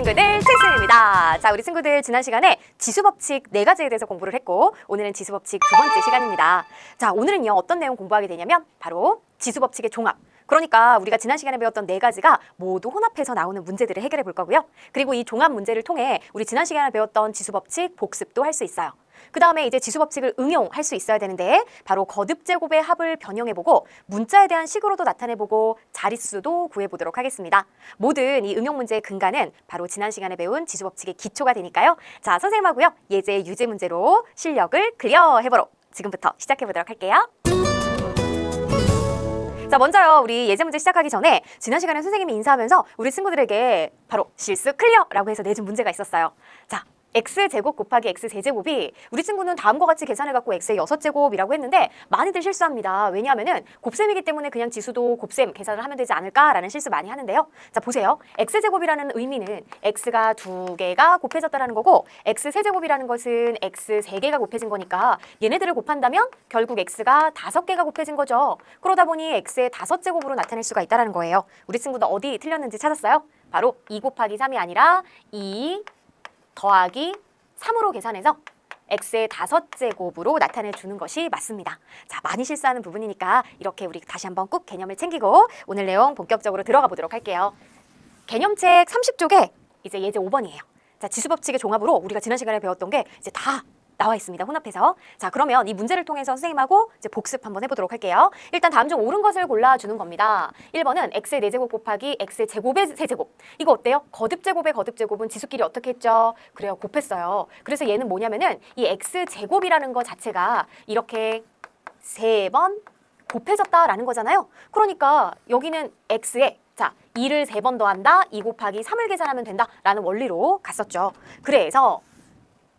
친구들 필승입니다. 자, 우리 친구들 지난 시간에 지수법칙 4가지에 대해서 공부를 했고 오늘은 지수법칙 2번째 시간입니다. 자, 오늘은요 어떤 내용 공부하게 되냐면 바로 지수법칙의 종합. 그러니까 우리가 지난 시간에 배웠던 4가지가 모두 혼합해서 나오는 문제들을 해결해 볼 거고요. 그리고 이 종합 문제를 통해 우리 지난 시간에 배웠던 지수법칙 복습도 할 수 있어요. 그 다음에 이제 지수법칙을 응용할 수 있어야 되는데 바로 거듭제곱의 합을 변형해보고 문자에 대한 식으로도 나타내보고 자릿수도 구해보도록 하겠습니다. 모든 이 응용 문제의 근간은 바로 지난 시간에 배운 지수법칙의 기초가 되니까요. 자, 선생님하고요 예제 유제 문제로 실력을 클리어해보러 지금부터 시작해보도록 할게요. 자, 먼저요 우리 예제 문제 시작하기 전에 지난 시간에 선생님이 인사하면서 우리 친구들에게 바로 실수 클리어라고 해서 내준 문제가 있었어요. 자, x제곱 곱하기 x세제곱이 우리 친구는 다음과 같이 계산해갖고 x의 6제곱이라고 했는데 많이들 실수합니다. 왜냐하면은 곱셈이기 때문에 그냥 지수도 곱셈 계산을 하면 되지 않을까라는 실수 많이 하는데요. 자, 보세요. x제곱이라는 의미는 x가 2개가 곱해졌다라는 거고 x세제곱이라는 것은 x 3개가 곱해진 거니까 얘네들을 곱한다면 결국 x가 5개가 곱해진 거죠. 그러다 보니 x의 5제곱으로 나타낼 수가 있다는 거예요. 우리 친구도 어디 틀렸는지 찾았어요? 바로 2 곱하기 3이 아니라 2 더하기 3으로 계산해서 x의 5제곱으로 나타내주는 것이 맞습니다. 자, 많이 실수하는 부분이니까 이렇게 우리 다시 한번 꼭 개념을 챙기고 오늘 내용 본격적으로 들어가 보도록 할게요. 개념책 30쪽에 이제 예제 5번이에요. 자, 지수법칙의 종합으로 우리가 지난 시간에 배웠던 게 이제 다 나와 있습니다. 혼합해서. 자, 그러면 이 문제를 통해서 선생님하고 이제 복습 한번 해보도록 할게요. 일단 다음 중 옳은 것을 골라주는 겁니다. 1번은 x의 4제곱 곱하기 x의 제곱의 세제곱. 이거 어때요? 거듭제곱의 거듭제곱은 지수끼리 어떻게 했죠? 그래요, 곱했어요. 그래서 얘는 뭐냐면은 이 x제곱이라는 거 자체가 이렇게 3번 곱해졌다라는 거잖아요. 그러니까 여기는 x에 자, 2를 3번 더한다. 2 곱하기 3을 계산하면 된다라는 원리로 갔었죠. 그래서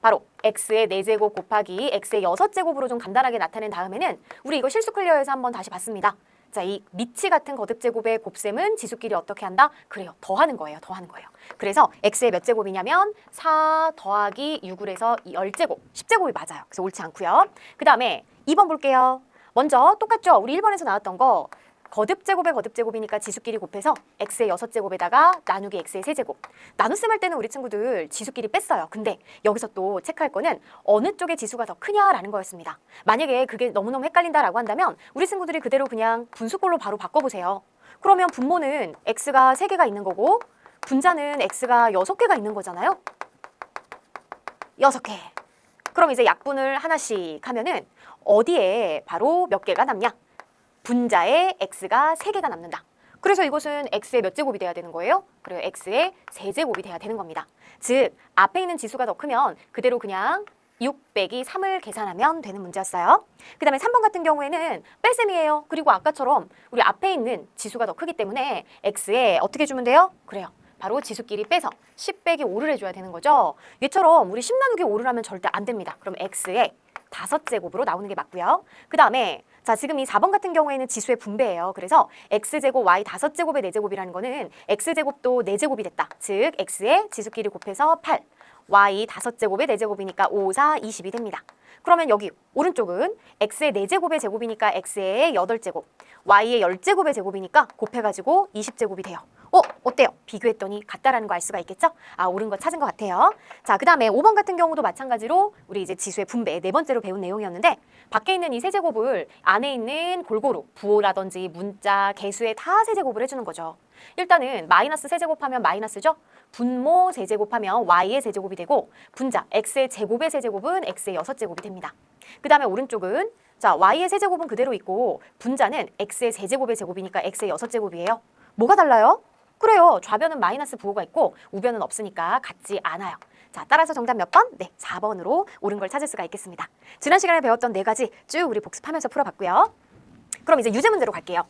바로 x의 4제곱 곱하기 x의 6제곱으로 좀 간단하게 나타낸 다음에는 우리 이거 실수 클리어해서 한번 다시 봤습니다. 자, 이 미치 같은 거듭제곱의 곱셈은 지수끼리 어떻게 한다? 그래요, 더하는 거예요. 더하는 거예요. 그래서 x의 몇 제곱이냐면 4 더하기 6을 해서 10제곱, 10제곱이 맞아요. 그래서 옳지 않고요. 그 다음에 2번 볼게요. 먼저 똑같죠? 우리 1번에서 나왔던 거 거듭제곱의 거듭제곱이니까 지수끼리 곱해서 x의 6제곱에다가 나누기 x의 세제곱. 나눗셈 할 때는 우리 친구들 지수끼리 뺐어요. 근데 여기서 또 체크할 거는 어느 쪽의 지수가 더 크냐라는 거였습니다. 만약에 그게 너무너무 헷갈린다라고 한다면 우리 친구들이 그대로 그냥 분수꼴로 바로 바꿔보세요. 그러면 분모는 x가 3개가 있는 거고 분자는 x가 6개가 있는 거잖아요. 6개. 그럼 이제 약분을 하나씩 하면은 어디에 바로 몇 개가 남냐? 분자에 x가 3개가 남는다. 그래서 이것은 x의 몇 제곱이 돼야 되는 거예요? 그래요, x의 세제곱이 돼야 되는 겁니다. 즉, 앞에 있는 지수가 더 크면 그대로 그냥 6 빼기 3을 계산하면 되는 문제였어요. 그 다음에 3번 같은 경우에는 뺄셈이에요. 그리고 아까처럼 우리 앞에 있는 지수가 더 크기 때문에 x에 어떻게 주면 돼요? 그래요, 바로 지수끼리 빼서 10 빼기 5를 해줘야 되는 거죠. 얘처럼 우리 10 나누기 5를 하면 절대 안 됩니다. 그럼 x에 5제곱으로 나오는 게 맞고요. 그 다음에 자, 지금 이 4번 같은 경우에는 지수의 분배예요. 그래서 x제곱 y 5제곱의 4제곱이라는 거는 x제곱도 4제곱이 됐다. 즉 x의 지수끼리 곱해서 8, y 5제곱의 4제곱이니까 5, 4, 20이 됩니다. 그러면 여기 오른쪽은 x의 4제곱의 제곱이니까 x의 8제곱, y의 10제곱의 제곱이니까 곱해가지고 20제곱이 돼요. 어때요? 비교했더니 같다라는 거 알 수가 있겠죠? 아, 옳은 거 찾은 것 같아요. 자, 그 다음에 5번 같은 경우도 마찬가지로 우리 이제 지수의 분배 4번째로 배운 내용이었는데 밖에 있는 이 세제곱을 안에 있는 골고루 부호라든지 문자, 개수에 다 세제곱을 해주는 거죠. 일단은 마이너스 세제곱하면 마이너스죠? 분모 세제곱하면 y의 세제곱이 되고 분자 x의 제곱의 세제곱은 x의 6제곱이 됩니다. 그 다음에 오른쪽은 자, y의 세제곱은 그대로 있고 분자는 x의 세제곱의 제곱이니까 x의 6제곱이에요. 뭐가 달라요? 그래요, 좌변은 마이너스 부호가 있고 우변은 없으니까 같지 않아요. 자, 따라서 정답 몇 번? 네, 4번으로 옳은 걸 찾을 수가 있겠습니다. 지난 시간에 배웠던 4가지 쭉 우리 복습하면서 풀어봤고요. 그럼 이제 유제 문제로 갈게요.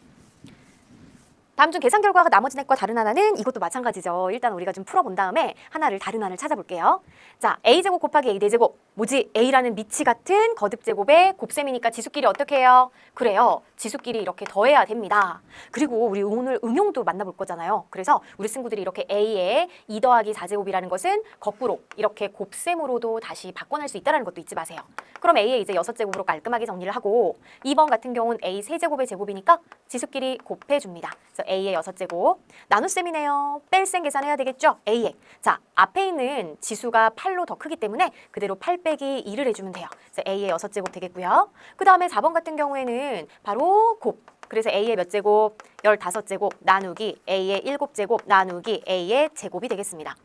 다음 중 계산 결과가 나머지 넷과 다른 하나는 이것도 마찬가지죠. 일단 우리가 좀 풀어본 다음에 하나를 다른 하나를 찾아볼게요. 자, a제곱 곱하기 a 4제곱 뭐지? A라는 미치 같은 거듭제곱의 곱셈이니까 지수끼리 어떻게 해요? 그래요. 지수끼리 이렇게 더해야 됩니다. 그리고 우리 오늘 응용도 만나볼 거잖아요. 그래서 우리 친구들이 이렇게 A의 2 더하기 4제곱이라는 것은 거꾸로 이렇게 곱셈으로도 다시 바꿔낼 수 있다는 것도 잊지 마세요. 그럼 A의 이제 6제곱으로 깔끔하게 정리를 하고 2번 같은 경우는 A 3제곱의 제곱이니까 지수끼리 곱해줍니다. 그래서 A의 6제곱 나눗셈이네요. 뺄셈 계산해야 되겠죠? A의. 자, 앞에 있는 지수가 8로 더 크기 때문에 그대로 8 빼기 2를 해주면 돼요. 그래서 A의 6제곱 되겠고요. 그 다음에 4번 같은 경우에는 바로 곱. 그래서 A의 몇 제곱? 15제곱 나누기 A의 7제곱 나누기 A의 제곱이 되겠습니다.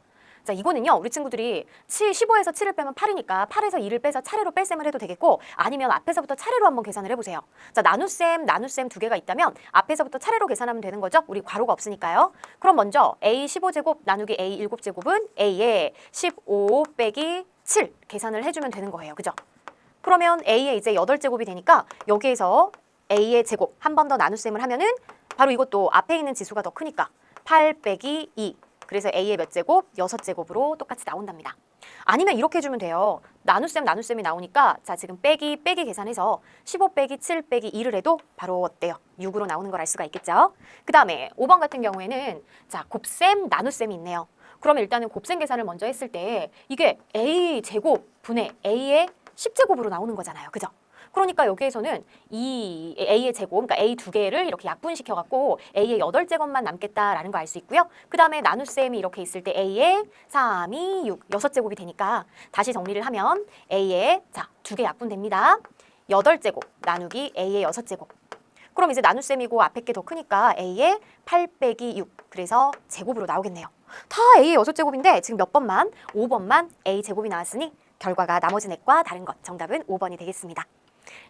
자, 이거는요. 우리 친구들이 15에서 7을 빼면 8이니까 8에서 2를 빼서 차례로 뺄셈을 해도 되겠고 아니면 앞에서부터 차례로 한번 계산을 해보세요. 자, 나눗셈 두 개가 있다면 앞에서부터 차례로 계산하면 되는 거죠. 우리 괄호가 없으니까요. 그럼 먼저 A 15제곱 나누기 A 7제곱은 A의 15 빼기 7 계산을 해주면 되는 거예요. 그죠? 그러면 A의 이제 8제곱이 되니까 여기에서 A의 제곱 한 번 더 나눗셈을 하면은 바로 이것도 앞에 있는 지수가 더 크니까 8 빼기 2 그래서 A의 몇 제곱? 6제곱으로 똑같이 나온답니다. 아니면 이렇게 해주면 돼요. 나눗셈이 나오니까 자 지금 빼기 계산해서 15 빼기 7 빼기 2를 해도 바로 어때요? 6으로 나오는 걸 알 수가 있겠죠? 그 다음에 5번 같은 경우에는 자 곱셈, 나눗셈이 있네요. 그러면 일단은 곱셈 계산을 먼저 했을 때 이게 A 제곱 분의 A의 10제곱으로 나오는 거잖아요. 그죠? 그러니까 여기에서는 이 A의 제곱, 그러니까 A 2개를 이렇게 약분시켜갖고 A의 8제곱만 남겠다라는 거 알 수 있고요. 그 다음에 나눗셈이 이렇게 있을 때 A의 3, 2, 6, 6제곱이 되니까 다시 정리를 하면 A의 자 2개 약분됩니다. 8제곱 나누기 A의 6제곱. 그럼 이제 나눗셈이고 앞에 게 더 크니까 A의 8 빼기 6. 그래서 제곱으로 나오겠네요. 다 A의 6제곱인데 지금 몇 번만? 5번만 A 제곱이 나왔으니 결과가 나머지 넷과 다른 것. 정답은 5번이 되겠습니다.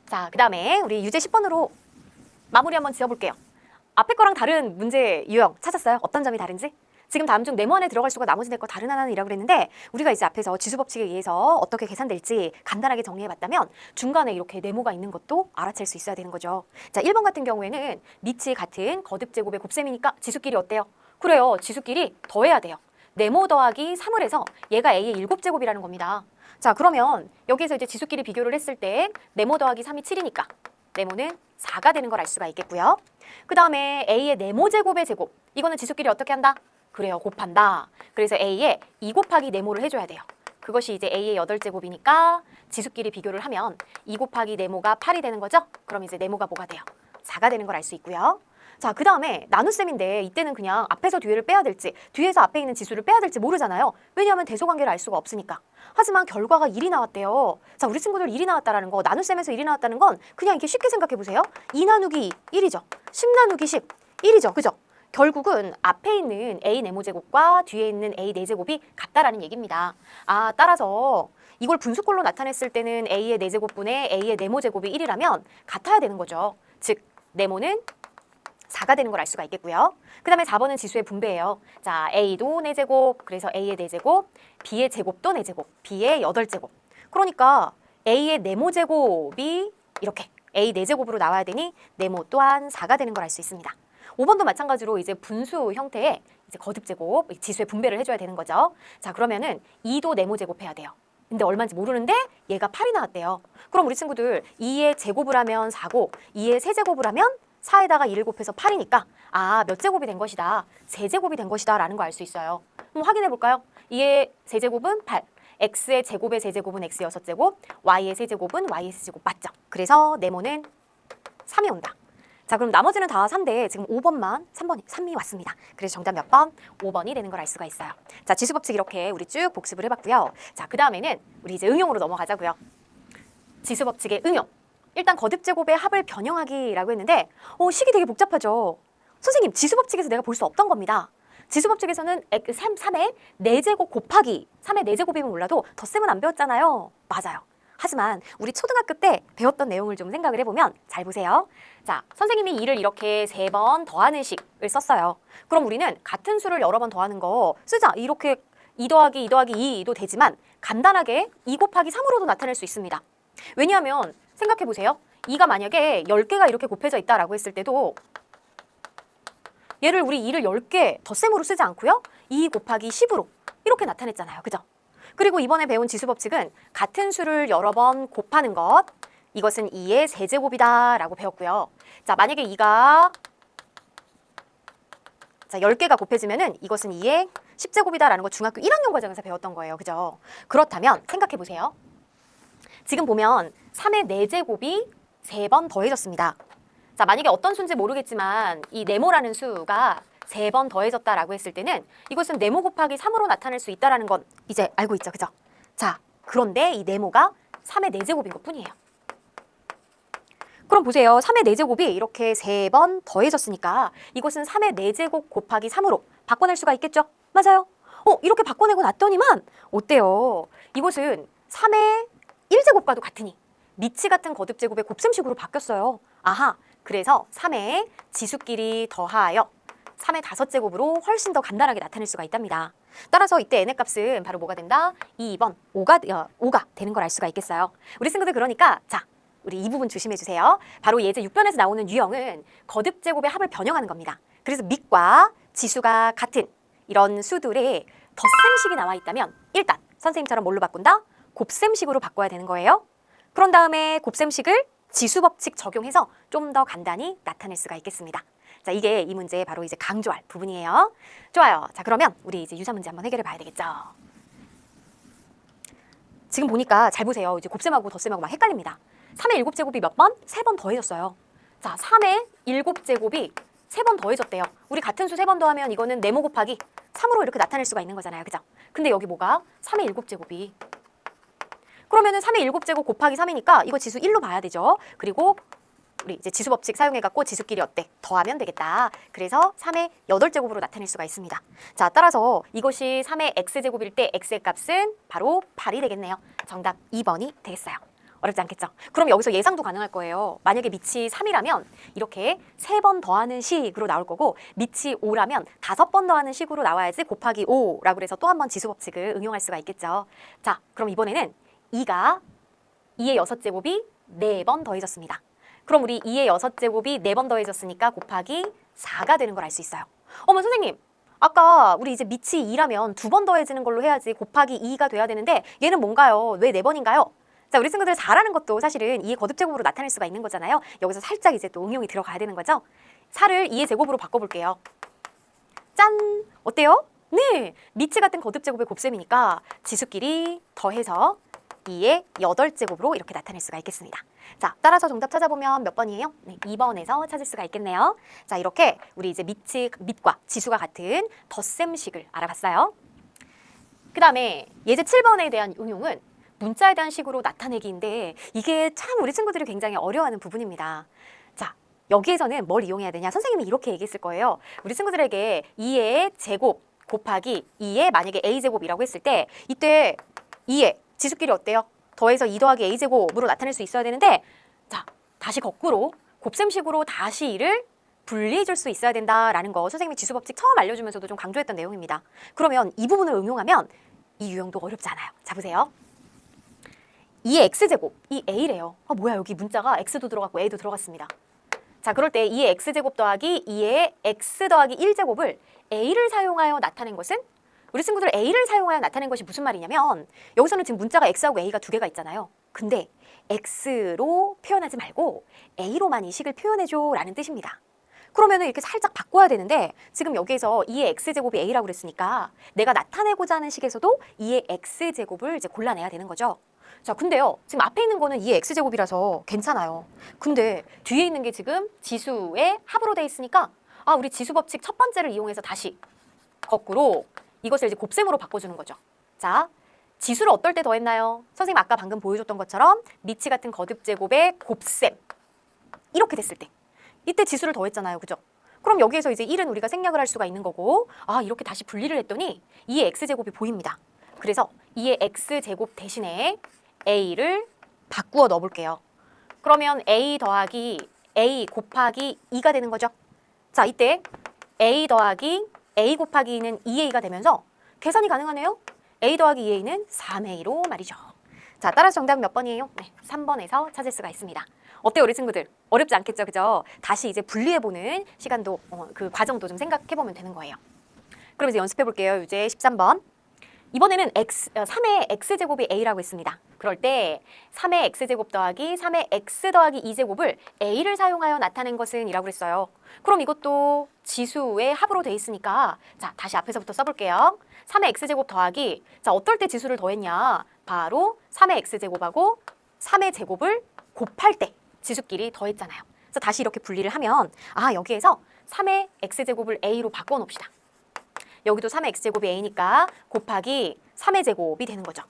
자, 그 다음에 우리 유제 10번으로 마무리 한번 지어볼게요. 앞에 거랑 다른 문제 유형 찾았어요? 어떤 점이 다른지? 지금 다음 중 네모 안에 들어갈 수가 나머지 내 거 다른 하나는이라고 그랬는데 우리가 이제 앞에서 지수법칙에 의해서 어떻게 계산될지 간단하게 정리해봤다면 중간에 이렇게 네모가 있는 것도 알아챌 수 있어야 되는 거죠. 자, 1번 같은 경우에는 밑이 같은 거듭제곱의 곱셈이니까 지수끼리 어때요? 그래요. 지수끼리 더해야 돼요. 네모 더하기 3을 해서 얘가 A의 7제곱이라는 겁니다. 자, 그러면 여기에서 이제 지수끼리 비교를 했을 때 네모 더하기 3이 7이니까 네모는 4가 되는 걸 알 수가 있겠고요. 그 다음에 A의 네모 제곱의 제곱. 이거는 지수끼리 어떻게 한다? 그래요. 곱한다. 그래서 A의 2 곱하기 네모를 해줘야 돼요. 그것이 이제 A의 8제곱이니까 지수끼리 비교를 하면 2 곱하기 네모가 8이 되는 거죠? 그럼 이제 네모가 뭐가 돼요? 4가 되는 걸 알 수 있고요. 자, 그 다음에 나눗셈인데 이때는 그냥 앞에서 뒤를 빼야 될지 뒤에서 앞에 있는 지수를 빼야 될지 모르잖아요. 왜냐하면 대소관계를 알 수가 없으니까. 하지만 결과가 1이 나왔대요. 자, 우리 친구들 1이 나왔다라는 거 나눗셈에서 1이 나왔다는 건 그냥 이렇게 쉽게 생각해 보세요. 2 나누기 2, 1이죠. 10 나누기 10, 1이죠. 그죠? 결국은 앞에 있는 A 네모제곱과 뒤에 있는 A 네제곱이 같다라는 얘기입니다. 아, 따라서 이걸 분수꼴로 나타냈을 때는 A의 네제곱분의 A의 네모제곱이 1이라면 같아야 되는 거죠. 즉, 네모는 4가 되는 걸 알 수가 있겠고요. 그 다음에 4번은 지수의 분배예요. 자, A도 4제곱, 그래서 A의 4제곱, B의 제곱도 4제곱, B의 8제곱. 그러니까 A의 네모제곱이 이렇게 A 4제곱으로 나와야 되니 네모 또한 4가 되는 걸 알 수 있습니다. 5번도 마찬가지로 이제 분수 형태의 이제 거듭제곱, 지수의 분배를 해줘야 되는 거죠. 자, 그러면은 2도 네모제곱 해야 돼요. 근데 얼마인지 모르는데 얘가 8이 나왔대요. 그럼 우리 친구들 2의 제곱을 하면 4고 2의 세제곱을 하면 4에다가 2를 곱해서 8이니까 아, 몇 제곱이 된 것이다. 세제곱이 된 것이다 라는 거 알 수 있어요. 한번 확인해 볼까요? 2의 세제곱은 8, x의 제곱의 세제곱은 x 6제곱, y의 세제곱은 y의 세제곱 맞죠? 그래서 네모는 3이 온다. 자, 그럼 나머지는 다 3인데 지금 5번만 3이 왔습니다. 그래서 정답 몇 번? 5번이 되는 걸 알 수가 있어요. 자, 지수법칙 이렇게 우리 쭉 복습을 해봤고요. 자, 그 다음에는 우리 이제 응용으로 넘어가자고요. 지수법칙의 응용. 일단 거듭제곱의 합을 변형하기라고 했는데 식이 되게 복잡하죠. 선생님, 지수법칙에서 내가 볼 수 없던 겁니다. 지수법칙에서는 3의 4제곱 곱하기 3의 4제곱이면 몰라도 덧셈은 안 배웠잖아요. 맞아요. 하지만 우리 초등학교 때 배웠던 내용을 좀 생각을 해보면 잘 보세요. 자, 선생님이 2를 이렇게 3번 더하는 식을 썼어요. 그럼 우리는 같은 수를 여러 번 더하는 거 쓰자. 이렇게 2 더하기 2 더하기 2도 되지만 간단하게 2 곱하기 3으로도 나타낼 수 있습니다. 왜냐하면 생각해보세요. 2가 만약에 10개가 이렇게 곱해져 있다라고 했을 때도 얘를 우리 2를 10개 덧셈으로 쓰지 않고요. 2 곱하기 10으로 이렇게 나타냈잖아요. 그죠? 그리고 이번에 배운 지수법칙은 같은 수를 여러 번 곱하는 것, 이것은 2의 세제곱이다 라고 배웠고요. 자, 만약에 2가 10개가 곱해지면은 이것은 2의 10제곱이다 라는 거 중학교 1학년 과정에서 배웠던 거예요. 그죠? 그렇다면 생각해 보세요. 지금 보면 3의 4제곱이 3번 더해졌습니다. 자, 만약에 어떤 수인지 모르겠지만 이 네모라는 수가 3번 더해졌다라고 했을 때는 이것은 네모 곱하기 3으로 나타낼 수 있다라는 건 이제 알고 있죠. 그죠? 자, 그런데 이 네모가 3의 4제곱인 것 뿐이에요. 그럼 보세요. 3의 4제곱이 이렇게 3번 더해졌으니까 이것은 3의 4제곱 곱하기 3으로 바꿔낼 수가 있겠죠? 맞아요. 이렇게 바꿔내고 났더니만 어때요? 이것은 3의 1제곱과도 같으니 미치 같은 거듭제곱의 곱셈식으로 바뀌었어요. 아하, 그래서 3의 지수끼리 더하여 3의 5제곱으로 훨씬 더 간단하게 나타낼 수가 있답니다. 따라서 이때 n의 값은 바로 뭐가 된다? 2번 5가 되는 걸 알 수가 있겠어요. 우리 친구들 그러니까 자, 우리 이 부분 조심해 주세요. 바로 예제 6변에서 나오는 유형은 거듭제곱의 합을 변형하는 겁니다. 그래서 밑과 지수가 같은 이런 수들의 덧셈식이 나와 있다면 일단 선생님처럼 뭘로 바꾼다? 곱셈식으로 바꿔야 되는 거예요. 그런 다음에 곱셈식을 지수법칙 적용해서 좀 더 간단히 나타낼 수가 있겠습니다. 자, 이게 이 문제의 바로 이제 강조할 부분이에요. 좋아요. 자, 그러면 우리 이제 유사 문제 한번 해결해 봐야 되겠죠. 지금 보니까 잘 보세요. 이제 곱셈하고 덧셈하고 막 헷갈립니다. 3의 7제곱이 몇 번? 3번 더해졌어요. 자, 3의 7제곱이 3번 더해졌대요. 우리 같은 수 3번 더하면 이거는 네모 곱하기 3으로 이렇게 나타낼 수가 있는 거잖아요. 그죠? 근데 여기 뭐가? 3의 7제곱이. 그러면은 3의 7제곱 곱하기 3이니까 이거 지수 1로 봐야 되죠. 그리고 우리 이제 지수법칙 사용해갖고 지수끼리 어때? 더하면 되겠다. 그래서 3의 8제곱으로 나타낼 수가 있습니다. 자, 따라서 이것이 3의 x제곱일 때 x의 값은 바로 8이 되겠네요. 정답 2번이 되겠어요. 어렵지 않겠죠? 그럼 여기서 예상도 가능할 거예요. 만약에 밑이 3이라면 이렇게 3번 더하는 식으로 나올 거고 밑이 5라면 5번 더하는 식으로 나와야지 곱하기 5라고 해서 또 한 번 지수법칙을 응용할 수가 있겠죠. 자, 그럼 이번에는 2가 2의 6제곱이 4번 더해졌습니다. 그럼 우리 2의 6제곱이 4번 더해졌으니까 곱하기 4가 되는 걸 알 수 있어요. 어머 선생님, 아까 우리 이제 밑이 2라면 2번 더해지는 걸로 해야지 곱하기 2가 돼야 되는데 얘는 뭔가요? 왜 4번인가요? 자, 우리 친구들 4라는 것도 사실은 2의 거듭제곱으로 나타낼 수가 있는 거잖아요. 여기서 살짝 이제 또 응용이 들어가야 되는 거죠. 4를 2의 제곱으로 바꿔볼게요. 짠! 어때요? 네! 미치 같은 거듭제곱의 곱셈이니까 지수끼리 더해서 2의 8제곱으로 이렇게 나타낼 수가 있겠습니다. 자, 따라서 정답 찾아보면 몇 번이에요? 네, 2번에서 찾을 수가 있겠네요. 자, 이렇게 우리 이제 밑과 지수가 같은 덧셈식을 알아봤어요. 그 다음에 예제 7번에 대한 응용은 문자에 대한 식으로 나타내기인데 이게 참 우리 친구들이 굉장히 어려워하는 부분입니다. 자, 여기에서는 뭘 이용해야 되냐? 선생님이 이렇게 얘기했을 거예요. 우리 친구들에게 2의 제곱 곱하기 2의 만약에 a제곱이라고 했을 때 이때 2의 지수끼리 어때요? 더해서 2 더하기 a제곱으로 나타낼 수 있어야 되는데 자, 다시 거꾸로 곱셈식으로 다시 이를 분리해 줄 수 있어야 된다라는 거 선생님이 지수법칙 처음 알려주면서도 좀 강조했던 내용입니다. 그러면 이 부분을 응용하면 이 유형도 어렵지 않아요. 자, 보세요. 2의 x제곱, 이 a래요. 뭐야, 여기 문자가 x도 들어갔고 a도 들어갔습니다. 자, 그럴 때 2의 x제곱 더하기 2의 x 더하기 1제곱을 a를 사용하여 나타낸 것은 우리 친구들 a를 사용하여 나타낸 것이 무슨 말이냐면 여기서는 지금 문자가 x하고 a가 두 개가 있잖아요. 근데 x로 표현하지 말고 a로만 이 식을 표현해줘 라는 뜻입니다. 그러면은 이렇게 살짝 바꿔야 되는데 지금 여기에서 2의 x제곱이 a라고 그랬으니까 내가 나타내고자 하는 식에서도 2의 x제곱을 이제 골라내야 되는 거죠. 자, 근데요. 지금 앞에 있는 거는 2의 x제곱이라서 괜찮아요. 근데 뒤에 있는 게 지금 지수의 합으로 돼 있으니까 우리 지수법칙 첫 번째를 이용해서 다시 거꾸로 이것을 이제 곱셈으로 바꿔주는 거죠. 자, 지수를 어떨 때 더했나요? 선생님 아까 방금 보여줬던 것처럼 미치 같은 거듭제곱의 곱셈 이렇게 됐을 때 이때 지수를 더했잖아요. 그죠? 그럼 여기에서 이제 1은 우리가 생략을 할 수가 있는 거고 이렇게 다시 분리를 했더니 2의 x제곱이 보입니다. 그래서 2의 x제곱 대신에 a를 바꾸어 넣어볼게요. 그러면 a 더하기 a 곱하기 2가 되는 거죠. 자, 이때 a 더하기 a 곱하기 2는 2a가 되면서 계산이 가능하네요. a 더하기 2a는 3a로 말이죠. 자, 따라서 정답은 몇 번이에요? 네, 3번에서 찾을 수가 있습니다. 어때요, 우리 친구들? 어렵지 않겠죠, 그죠? 다시 이제 분리해보는 시간도, 그 과정도 좀 생각해보면 되는 거예요. 그럼 이제 연습해볼게요. 유제 13번. 이번에는 3의 x제곱이 a라고 했습니다. 그럴 때 3의 x제곱 더하기 3의 x 더하기 2제곱을 a를 사용하여 나타낸 것은 이라고 그랬어요. 그럼 이것도 지수의 합으로 돼 있으니까 자, 다시 앞에서부터 써볼게요. 3의 x제곱 더하기, 자, 어떨 때 지수를 더했냐? 바로 3의 x제곱하고 3의 제곱을 곱할 때 지수끼리 더했잖아요. 그래서 다시 이렇게 분리를 하면 여기에서 3의 x제곱을 a로 바꿔놓읍시다. 여기도 3의 x제곱이 a니까 곱하기 3의 제곱이 되는 거죠.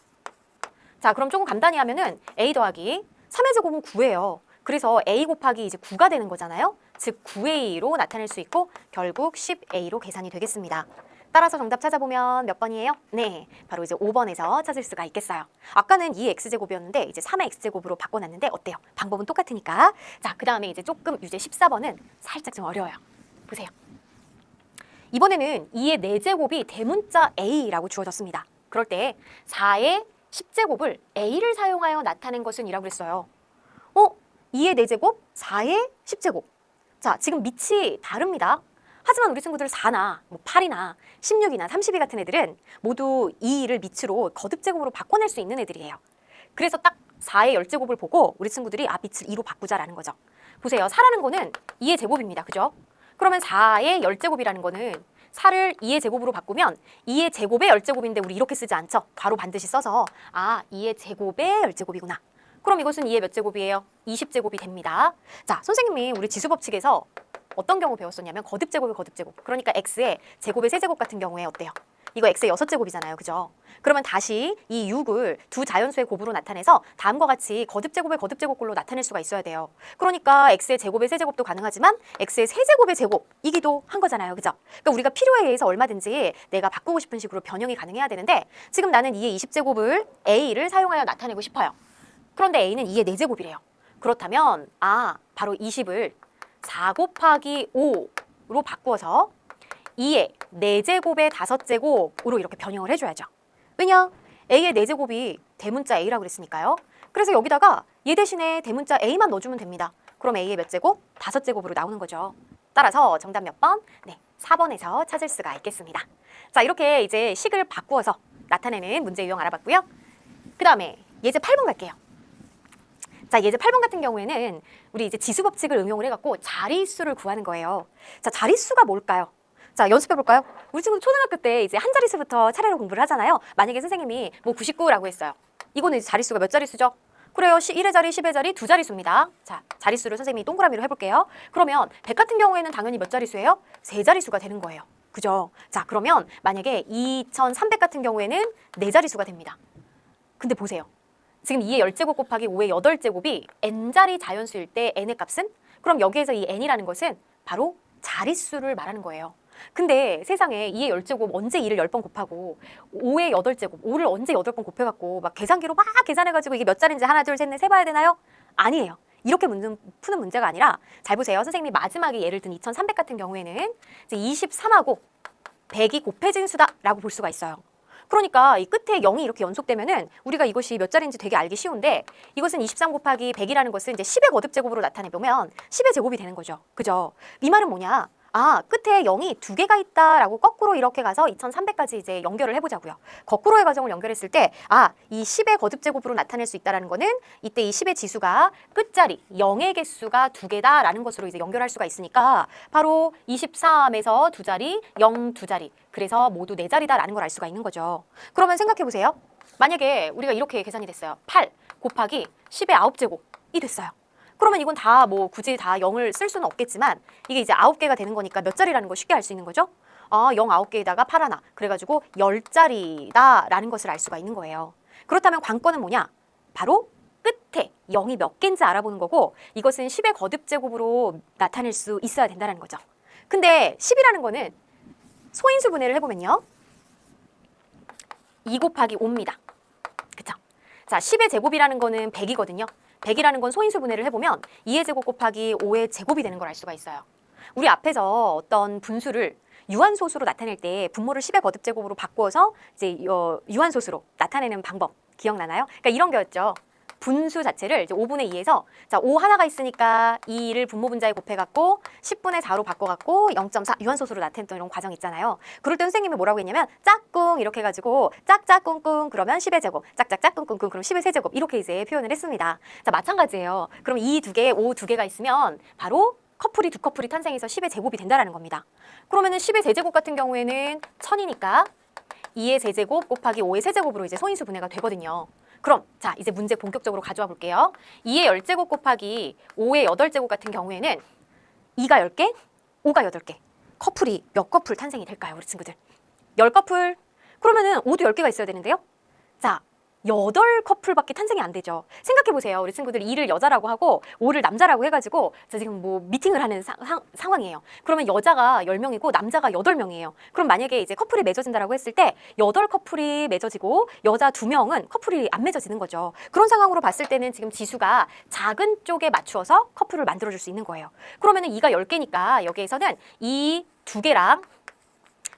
자, 그럼 조금 간단히 하면은 a 더하기 3의 제곱은 9예요. 그래서 a 곱하기 이제 9가 되는 거잖아요. 즉 9a로 나타낼 수 있고 결국 10a로 계산이 되겠습니다. 따라서 정답 찾아보면 몇 번이에요? 네, 바로 이제 5번에서 찾을 수가 있겠어요. 아까는 2의 x제곱이었는데 이제 3의 x제곱으로 바꿔놨는데 어때요? 방법은 똑같으니까. 자, 그 다음에 이제 조금 유제 14번은 살짝 좀 어려워요. 보세요. 이번에는 2의 4제곱이 대문자 a라고 주어졌습니다. 그럴 때 4의 10제곱을 a를 사용하여 나타낸 것은 이라고 그랬어요. 2의 4제곱, 4의 10제곱. 자, 지금 밑이 다릅니다. 하지만 우리 친구들 4나 8이나 16이나 32 같은 애들은 모두 2를 밑으로 거듭제곱으로 바꿔낼 수 있는 애들이에요. 그래서 딱 4의 10제곱을 보고 우리 친구들이 밑을 2로 바꾸자라는 거죠. 보세요. 4라는 거는 2의 제곱입니다. 그죠? 그러면 4의 10제곱이라는 거는 4를 2의 제곱으로 바꾸면 2의 제곱의 10제곱인데 우리 이렇게 쓰지 않죠? 바로 반드시 써서 2의 제곱의 10제곱이구나. 그럼 이것은 2의 몇 제곱이에요? 20제곱이 됩니다. 자, 선생님이 우리 지수법칙에서 어떤 경우 배웠었냐면 거듭제곱의 거듭제곱. 그러니까 x의 제곱의 세제곱 같은 경우에 어때요? 이거 x의 6제곱이잖아요. 그죠? 그러면 다시 이 6을 두 자연수의 곱으로 나타내서 다음과 같이 거듭제곱의 거듭제곱꼴로 나타낼 수가 있어야 돼요. 그러니까 x의 제곱의 세제곱도 가능하지만 x의 세제곱의 제곱이기도 한 거잖아요. 그죠? 그러니까 우리가 필요에 의해서 얼마든지 내가 바꾸고 싶은 식으로 변형이 가능해야 되는데 지금 나는 2의 20제곱을 a를 사용하여 나타내고 싶어요. 그런데 a는 2의 4제곱이래요. 그렇다면 바로 20을 4 곱하기 5로 바꾸어서 2의 4제곱의 5제곱으로 이렇게 변형을 해줘야죠. 왜냐? a의 4제곱이 대문자 a라고 그랬으니까요. 그래서 여기다가 얘 대신에 대문자 a만 넣어주면 됩니다. 그럼 a의 몇 제곱? 5제곱으로 나오는 거죠. 따라서 정답 몇 번? 네, 4번에서 찾을 수가 있겠습니다. 자, 이렇게 이제 식을 바꾸어서 나타내는 문제 유형 알아봤고요. 그 다음에 예제 8번 갈게요. 자, 예제 8번 같은 경우에는 우리 이제 지수 법칙을 응용을 해갖고 자릿수를 구하는 거예요. 자, 자릿수가 뭘까요? 자, 연습해볼까요? 우리 친구 초등학교 때 이제 한 자릿수부터 차례로 공부를 하잖아요. 만약에 선생님이 뭐 99라고 했어요. 이거는 이제 자릿수가 몇 자릿수죠? 그래요. 1의 자리, 10의 자리, 두 자릿수입니다. 자, 자릿수를 선생님이 동그라미로 해볼게요. 그러면 100 같은 경우에는 당연히 몇 자릿수예요? 세 자릿수가 되는 거예요. 그죠? 자, 그러면 만약에 2300 같은 경우에는 네 자릿수가 됩니다. 근데 보세요. 지금 2의 10제곱 곱하기 5의 8제곱이 n자리 자연수일 때 n의 값은? 그럼 여기에서 이 n이라는 것은 바로 자릿수를 말하는 거예요. 근데 세상에 2의 10제곱 언제 2를 10번 곱하고 5의 8제곱, 5를 언제 8번 곱해갖고 막 계산기로 막 계산해가지고 이게 몇 자리인지 하나, 둘, 셋, 넷 세봐야 되나요? 아니에요. 이렇게 푸는 문제가 아니라 잘 보세요. 선생님이 마지막에 예를 든 2300 같은 경우에는 이제 23하고 100이 곱해진 수다라고 볼 수가 있어요. 그러니까 이 끝에 0이 이렇게 연속되면은 우리가 이것이 몇 자리인지 되게 알기 쉬운데 이것은 23 곱하기 100이라는 것은 이제 10의 거듭제곱으로 나타내보면 10의 제곱이 되는 거죠. 그죠? 이 말은 뭐냐? 끝에 0이 두 개가 있다라고 거꾸로 이렇게 가서 2300까지 이제 연결을 해보자고요. 거꾸로의 과정을 연결했을 때 이 10의 거듭제곱으로 나타낼 수 있다라는 거는 이때 이 10의 지수가 끝자리 0의 개수가 두 개다라는 것으로 이제 연결할 수가 있으니까 바로 23에서 두 자리, 0 두 자리. 그래서 모두 네 자리다라는 걸 알 수가 있는 거죠. 그러면 생각해 보세요. 만약에 우리가 이렇게 계산이 됐어요. 8 곱하기 10의 9제곱이 됐어요. 그러면 이건 다 뭐 굳이 다 0을 쓸 수는 없겠지만 이게 이제 9개가 되는 거니까 몇 자리라는 걸 쉽게 알 수 있는 거죠. 0 9개에다가 8 하나. 그래가지고 10자리다라는 것을 알 수가 있는 거예요. 그렇다면 관건은 뭐냐? 바로 끝에 0이 몇 개인지 알아보는 거고 이것은 10의 거듭제곱으로 나타낼 수 있어야 된다는 거죠. 근데 10이라는 거는 소인수 분해를 해보면요. 2 곱하기 5입니다. 그쵸? 자, 10의 제곱이라는 거는 100이거든요. 100이라는 건 소인수 분해를 해보면 2의 제곱 곱하기 5의 제곱이 되는 걸 알 수가 있어요. 우리 앞에서 어떤 분수를 유한소수로 나타낼 때 분모를 10의 거듭제곱으로 바꾸어서 이제 유한소수로 나타내는 방법 기억나나요? 그러니까 이런 거였죠. 분수 자체를 이제 5분의 2에서 자, 5 하나가 있으니까 2를 분모 분자에 곱해갖고 10분의 4로 바꿔갖고 0.4 유한소수로 나타냈던 이런 과정 있잖아요. 그럴 때 선생님이 뭐라고 했냐면 짝꿍 이렇게 해가지고 짝짝꿍꿍 그러면 10의 제곱 짝짝짝 꿍꿍꿍 그럼 10의 세제곱 이렇게 이제 표현을 했습니다. 자, 마찬가지예요. 그럼 이 두 개, 5 두 개가 있으면 바로 커플이 두 커플이 탄생해서 10의 제곱이 된다라는 겁니다. 그러면은 10의 제제곱 같은 경우에는 1000이니까 2의 제제곱 곱하기 5의 세제곱으로 이제 소인수 분해가 되거든요. 그럼 자 이제 문제 본격적으로 가져와 볼게요. 2의 10제곱 곱하기 5의 8제곱 같은 경우에는 2가 10개, 5가 8개. 커플이 몇 커플 탄생이 될까요, 우리 친구들? 10커플. 그러면은 5도 10개가 있어야 되는데요. 자, 8커플밖에 탄생이 안 되죠. 생각해보세요. 우리 친구들 2를 여자라고 하고 5를 남자라고 해가지고 저 지금 뭐 미팅을 하는 상황이에요. 그러면 여자가 10명이고 남자가 8명이에요. 그럼 만약에 이제 커플이 맺어진다라고 했을 때 8커플이 맺어지고 여자 2명은 커플이 안 맺어지는 거죠. 그런 상황으로 봤을 때는 지금 지수가 작은 쪽에 맞추어서 커플을 만들어줄 수 있는 거예요. 그러면은 2가 10개니까 여기에서는 이 두 개랑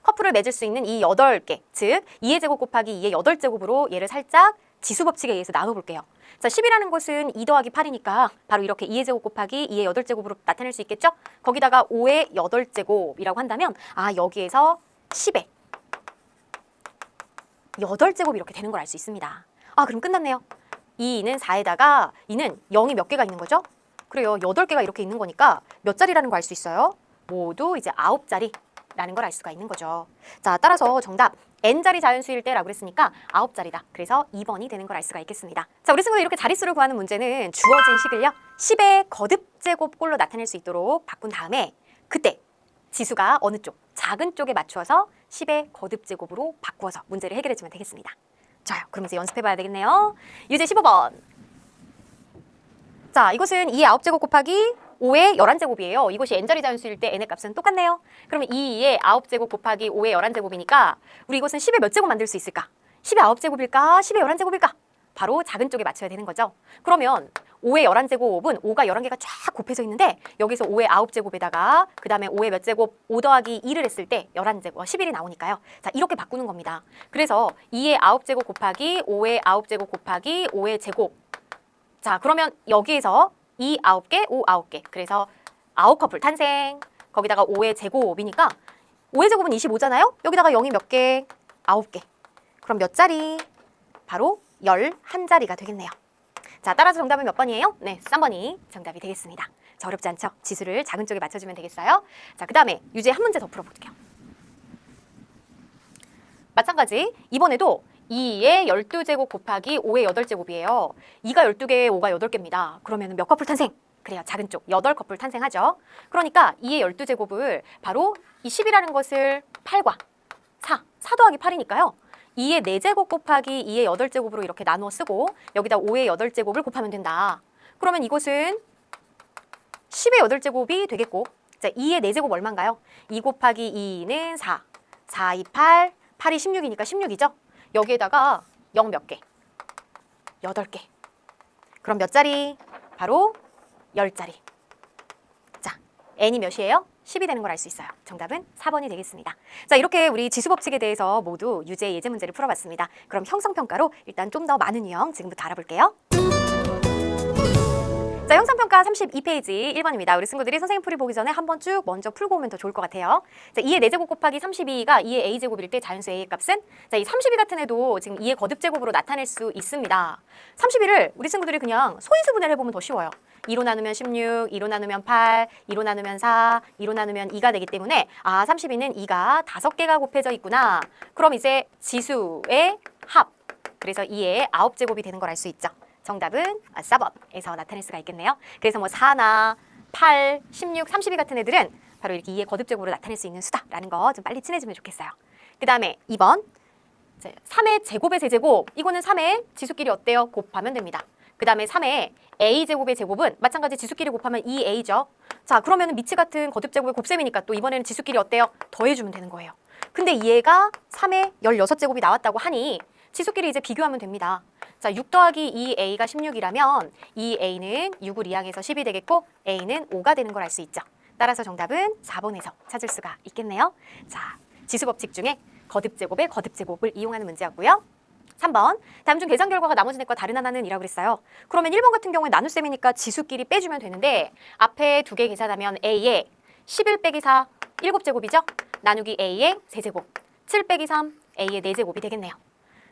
커플을 맺을 수 있는 이 8개, 즉 2의 제곱 곱하기 2의 8제곱으로 얘를 살짝 지수 법칙에 의해서 나눠볼게요. 자, 10이라는 것은 2 더하기 8이니까 바로 이렇게 2의 제곱 곱하기 2의 8제곱으로 나타낼 수 있겠죠? 거기다가 5의 8제곱이라고 한다면 아, 여기에서 10의 8제곱이 이렇게 되는 걸 알 수 있습니다. 아, 그럼 끝났네요. 이 2는 4에다가 2는 0이 몇 개가 있는 거죠? 그래요. 8개가 이렇게 있는 거니까 몇 자리라는 거 알 수 있어요? 모두 이제 9자리. 라는 걸 알 수가 있는 거죠. 자, 따라서 정답 n자리 자연수일 때라고 그랬으니까 9자리다. 그래서 2번이 되는 걸 알 수가 있겠습니다. 자, 우리 친구들 이렇게 자릿수를 구하는 문제는 주어진 식을요 10의 거듭제곱꼴로 나타낼 수 있도록 바꾼 다음에 그때 지수가 어느 쪽, 작은 쪽에 맞추어서 10의 거듭제곱으로 바꾸어서 문제를 해결해주면 되겠습니다. 좋아요. 그럼 이제 연습해봐야 되겠네요. 유제 15번. 자, 이것은 2의 9제곱 곱하기 5의 11제곱이에요. 이것이 n자리 자연수일 때 n의 값은 똑같네요. 그러면 2의 9제곱 곱하기 5의 11제곱이니까 우리 이것은 10의 몇 제곱 만들 수 있을까? 10의 9제곱일까? 10의 11제곱일까? 바로 작은 쪽에 맞춰야 되는 거죠. 그러면 5의 11제곱은 5가 11개가 쫙 곱해져 있는데 여기서 5의 9제곱에다가 그 다음에 5의 몇 제곱 5 더하기 2를 했을 때 11제곱, 11이 나오니까요. 자, 이렇게 바꾸는 겁니다. 그래서 2의 9제곱 곱하기 5의 9제곱 곱하기 5의 제곱. 자, 그러면 여기에서 2 9개, 5 9개. 그래서 9커플 탄생. 거기다가 5의 제곱이니까 5의 제곱은 25잖아요? 여기다가 0이 몇 개? 9개. 그럼 몇 자리? 바로 11자리가 되겠네요. 자, 따라서 정답은 몇 번이에요? 네, 3번이 정답이 되겠습니다. 자, 어렵지 않죠? 지수를 작은 쪽에 맞춰주면 되겠어요. 자, 그 다음에 유제 한 문제 더 풀어볼게요. 마찬가지 이번에도 2의 12제곱 곱하기 5의 8제곱이에요. 2가 12개, 5가 8개입니다. 그러면 몇 커플 탄생? 그래요. 작은 쪽 8커플 탄생하죠. 그러니까 2의 12제곱을 바로 이 10이라는 것을 8과 4 더하기 8이니까요. 2의 4제곱 곱하기 2의 8제곱으로 이렇게 나누어 쓰고 여기다 5의 8제곱을 곱하면 된다. 그러면 이것은 10의 8제곱이 되겠고 자, 2의 4제곱 얼마인가요? 2 곱하기 2는 4, 4, 2, 8, 8이 16이니까 16이죠. 여기에다가 0 몇 개? 8개. 그럼 몇 자리? 바로 10자리. 자, n이 몇이에요? 10이 되는 걸 알 수 있어요. 정답은 4번이 되겠습니다. 자, 이렇게 우리 지수 법칙에 대해서 모두 유제 예제 문제를 풀어봤습니다. 그럼 형성평가로 일단 좀 더 많은 유형 지금부터 알아볼게요. 자, 형성평가 32페이지 1번입니다. 우리 친구들이 선생님 풀이 보기 전에 한번 쭉 먼저 풀고 오면 더 좋을 것 같아요. 자, 2의 4제곱 곱하기 32가 2의 a제곱일 때 자연수 a의 값은 자, 이 32 같은 애도 지금 2의 거듭제곱으로 나타낼 수 있습니다. 32를 우리 친구들이 그냥 소인수 분해를 해보면 더 쉬워요. 2로 나누면 16, 2로 나누면 8, 2로 나누면 4, 2로 나누면 2가 되기 때문에 아, 32는 2가 5개가 곱해져 있구나. 그럼 이제 지수의 합, 그래서 2의 9제곱이 되는 걸 알 수 있죠. 정답은 4번에서 나타낼 수가 있겠네요. 그래서 뭐 4나 8, 16, 32 같은 애들은 바로 이렇게 2의 거듭제곱으로 나타낼 수 있는 수다라는 거 좀 빨리 친해지면 좋겠어요. 그 다음에 2번 3의 제곱의 세제곱, 이거는 3의 지수끼리 어때요? 곱하면 됩니다. 그 다음에 3의 a제곱의 제곱은 마찬가지 지수끼리 곱하면 2a죠. 자, 그러면 미치 같은 거듭제곱의 곱셈이니까 또 이번에는 지수끼리 어때요? 더해주면 되는 거예요. 근데 얘가 3의 16제곱이 나왔다고 하니 지수끼리 이제 비교하면 됩니다. 자, 6 더하기 2a가 16이라면 2a는 6을 이항해서 10이 되겠고 a는 5가 되는 걸 알 수 있죠. 따라서 정답은 4번에서 찾을 수가 있겠네요. 자, 지수 법칙 중에 거듭제곱의 거듭제곱을 이용하는 문제였고요. 3번. 다음 중 계산 결과가 나머지 넷과 다른 하나는 이라고 그랬어요. 그러면 1번 같은 경우에 나눗셈이니까 지수끼리 빼주면 되는데 앞에 두 개 계산하면 A의 11 빼기 4 7제곱이죠. 나누기 A의 세제곱 7 빼기 3 A의 4제곱이 되겠네요.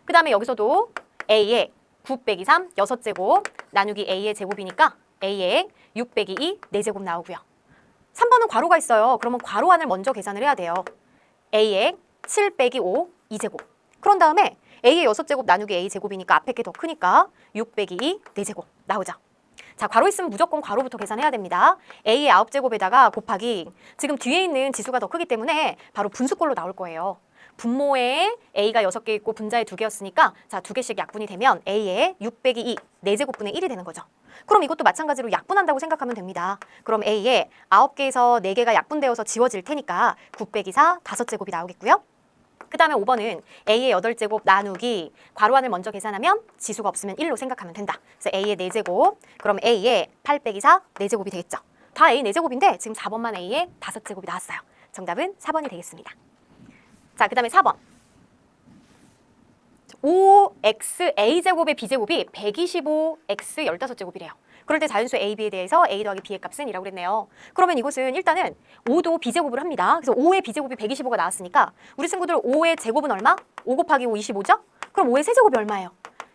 그 다음에 여기서도 A의 9 빼기 3 6제곱 나누기 A의 제곱이니까 A의 6 빼기 2 4제곱 나오고요. 3번은 괄호가 있어요. 그러면 괄호 안을 먼저 계산을 해야 돼요. A의 7 빼기 5 2제곱. 그런 다음에 A의 6제곱 나누기 A 제곱이니까 앞에 게 더 크니까 6 빼기 2 4제곱 나오죠. 자, 괄호 있으면 무조건 괄호부터 계산해야 됩니다. A의 9제곱에다가 곱하기 지금 뒤에 있는 지수가 더 크기 때문에 바로 분수꼴로 나올 거예요. 분모에 A가 6개 있고 분자에 2개였으니까 자, 2개씩 약분이 되면 A의 6 빼기 2 4제곱분의 1이 되는 거죠. 그럼 이것도 마찬가지로 약분한다고 생각하면 됩니다. 그럼 A의 9개에서 4개가 약분되어서 지워질 테니까 9 빼기 4 5제곱이 나오겠고요. 그 다음에 5번은 A의 8제곱 나누기 괄호 안을 먼저 계산하면 지수가 없으면 1로 생각하면 된다. 그래서 A의 4제곱, 그럼 A의 8 빼기 4 4제곱이 되겠죠. 다 A 4제곱인데 지금 4번만 A의 5제곱이 나왔어요. 정답은 4번이 되겠습니다. 자, 그 다음에 4번. 5xa제곱의 b제곱이 125x 15제곱이래요. 그럴 때 자연수 a, b에 대해서 a 더하기 b의 값은 이라고 그랬네요. 그러면 이것은 일단은 5도 b제곱을 합니다. 그래서 5의 b제곱이 125가 나왔으니까 우리 친구들 5의 제곱은 얼마? 5 곱하기 5 25죠? 그럼 5의 세제곱이 얼마예요?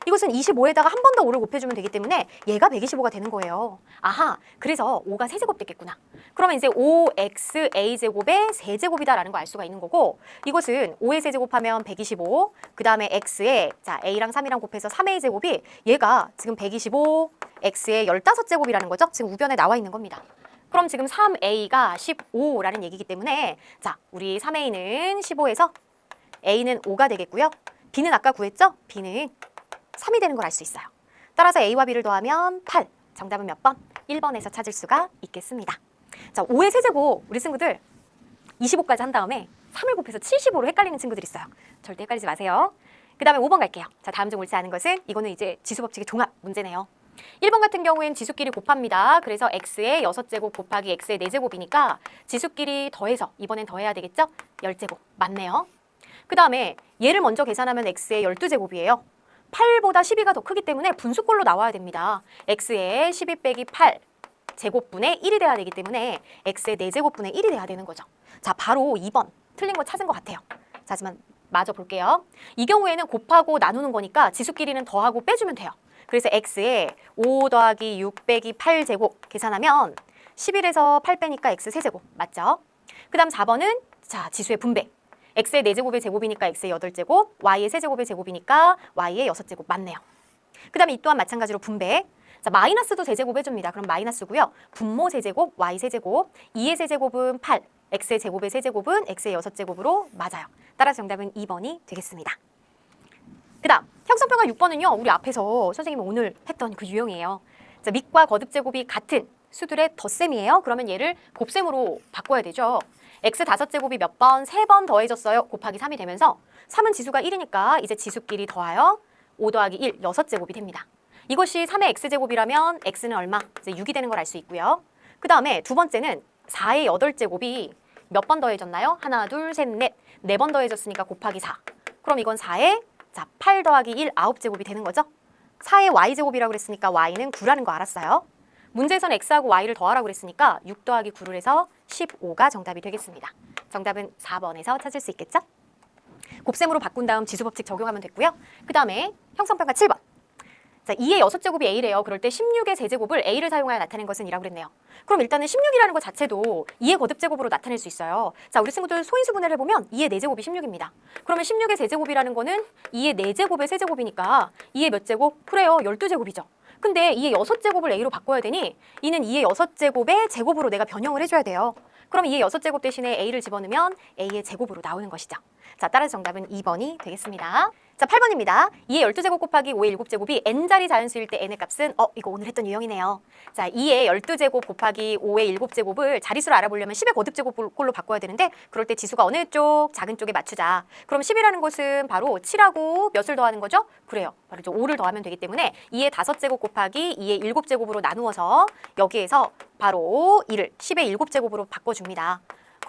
이것은 25에다가 한 번 더 5를 곱해주면 되기 때문에 얘가 125가 되는 거예요. 아하, 그래서 5가 세제곱 됐겠구나. 그러면 이제 5xa제곱의 세제곱이다라는 거 알 수가 있는 거고 이것은 5의 세제곱하면 125, 그 다음에 x에 자 a랑 3이랑 곱해서 3a 제곱이 얘가 지금 125, x의 15제곱이라는 거죠. 지금 우변에 나와 있는 겁니다. 그럼 지금 3a가 15라는 얘기이기 때문에 자 우리 3a는 15에서 a는 5가 되겠고요. b는 아까 구했죠? b는 3이 되는 걸 알 수 있어요. 따라서 A와 B를 더하면 8. 정답은 몇 번? 1번에서 찾을 수가 있겠습니다. 자, 5의 세제곱 우리 친구들 25까지 한 다음에 3을 곱해서 75로 헷갈리는 친구들 있어요. 절대 헷갈리지 마세요. 그 다음에 5번 갈게요. 자, 다음 중 옳지 않은 것은 이거는 이제 지수법칙의 종합 문제네요. 1번 같은 경우엔 지수끼리 곱합니다. 그래서 x의 6제곱 곱하기 x의 4제곱이니까 지수끼리 더해서 이번엔 더해야 되겠죠? 10제곱 맞네요. 그 다음에 얘를 먼저 계산하면 x의 12제곱이에요. 8보다 12가 더 크기 때문에 분수꼴로 나와야 됩니다. x의 12 빼기 8 제곱분의 1이 돼야 되기 때문에 x의 4제곱분의 1이 돼야 되는 거죠. 자, 바로 2번 틀린 거 찾은 것 같아요. 자, 하지만 마저 볼게요. 이 경우에는 곱하고 나누는 거니까 지수끼리는 더하고 빼주면 돼요. 그래서 x의 5 더하기 6 빼기 8 제곱 계산하면 11에서 8 빼니까 x 세제곱 맞죠? 그 다음 4번은 자 지수의 분배. x의 4제곱의 제곱이니까 x의 8제곱, y의 세제곱의 제곱이니까 y의 6제곱 맞네요. 그 다음에 이 또한 마찬가지로 분배. 자, 마이너스도 제제곱 해줍니다. 그럼 마이너스고요. 분모 세제곱, y 세제곱, 2의 세제곱은 8, x의 제곱의 세제곱은 x의 6제곱으로 맞아요. 따라서 정답은 2번이 되겠습니다. 그 다음 형성평가 6번은요. 우리 앞에서 선생님이 오늘 했던 그 유형이에요. 자, 밑과 거듭 제곱이 같은 수들의 덧셈이에요. 그러면 얘를 곱셈으로 바꿔야 되죠. x 5제곱이 몇 번? 3번 더해졌어요. 곱하기 3이 되면서 3은 지수가 1이니까 이제 지수끼리 더하여 5 더하기 1, 6제곱이 됩니다. 이것이 3의 x제곱이라면 x는 얼마? 이제 6이 되는 걸 알 수 있고요. 그 다음에 두 번째는 4의 8제곱이 몇 번 더해졌나요? 하나, 둘, 셋, 넷. 4번 더해졌으니까 곱하기 4. 그럼 이건 4의 자, 8 더하기 1, 9제곱이 되는 거죠. 4의 y제곱이라고 그랬으니까 y는 9라는 거 알았어요. 문제에서는 x하고 y를 더하라고 그랬으니까 6 더하기 9를 해서 15가 정답이 되겠습니다. 정답은 4번에서 찾을 수 있겠죠? 곱셈으로 바꾼 다음 지수법칙 적용하면 됐고요. 그 다음에 형성평가 7번. 자, 2의 6제곱이 a래요. 그럴 때 16의 세제곱을 a를 사용하여 나타낸 것은 이라고 그랬네요. 그럼 일단은 16이라는 것 자체도 2의 거듭제곱으로 나타낼 수 있어요. 자, 우리 친구들 소인수 분해를 해보면 2의 4제곱이 16입니다. 그러면 16의 세제곱이라는 거는 2의 4제곱의 세제곱이니까 2의 몇 제곱? 그래요. 12제곱이죠. 근데 2의 6제곱을 a로 바꿔야 되니 이는 2의 6제곱의 제곱으로 내가 변형을 해줘야 돼요. 그럼 2의 6제곱 대신에 a를 집어넣으면 a의 제곱으로 나오는 것이죠. 자, 따라서 정답은 2번이 되겠습니다. 자, 8번입니다. 2의 12제곱 곱하기 5의 7제곱이 n자리 자연수일 때 n의 값은 이거 오늘 했던 유형이네요. 자, 2의 12제곱 곱하기 5의 7제곱을 자릿수로 알아보려면 10의 거듭제곱꼴로 바꿔야 되는데 그럴 때 지수가 어느 쪽? 작은 쪽에 맞추자. 그럼 10이라는 것은 바로 7하고 몇을 더하는 거죠? 그래요. 바로 5를 더하면 되기 때문에 2의 5제곱 곱하기 2의 7제곱으로 나누어서 여기에서 바로 2를 10의 7제곱으로 바꿔줍니다.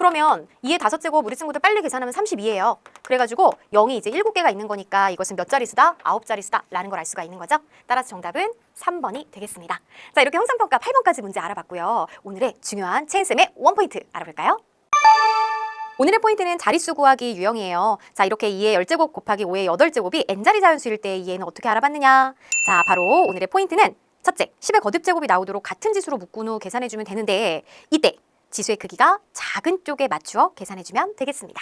그러면 2의 5제곱 우리 친구들 빨리 계산하면 32예요. 그래가지고 0이 이제 7개가 있는 거니까 이것은 몇 자릿수다? 9자릿수다 라는 걸 알 수가 있는 거죠. 따라서 정답은 3번이 되겠습니다. 자, 이렇게 형상평가 8번까지 문제 알아봤고요. 오늘의 중요한 체인쌤의 원포인트 알아볼까요? 오늘의 포인트는 자릿수 구하기 유형이에요. 자, 이렇게 2의 10제곱 곱하기 5의 8제곱이 n자리 자연수일 때 이 애는 어떻게 알아봤느냐? 자, 바로 오늘의 포인트는 첫째, 10의 거듭제곱이 나오도록 같은 지수로 묶은 후 계산해주면 되는데 이때 지수의 크기가 작은 쪽에 맞추어 계산해주면 되겠습니다.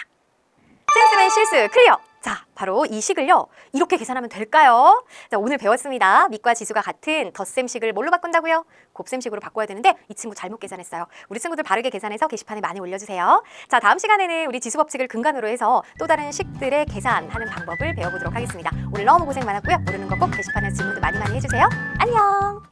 체인쌤의 실수 클리어! 자, 바로 이 식을요, 이렇게 계산하면 될까요? 자, 오늘 배웠습니다. 밑과 지수가 같은 덧셈식을 뭘로 바꾼다고요? 곱셈식으로 바꿔야 되는데 이 친구 잘못 계산했어요. 우리 친구들 바르게 계산해서 게시판에 많이 올려주세요. 자, 다음 시간에는 우리 지수 법칙을 근간으로 해서 또 다른 식들의 계산하는 방법을 배워보도록 하겠습니다. 오늘 너무 고생 많았고요. 모르는 거 꼭 게시판에 질문도 많이 해주세요. 안녕!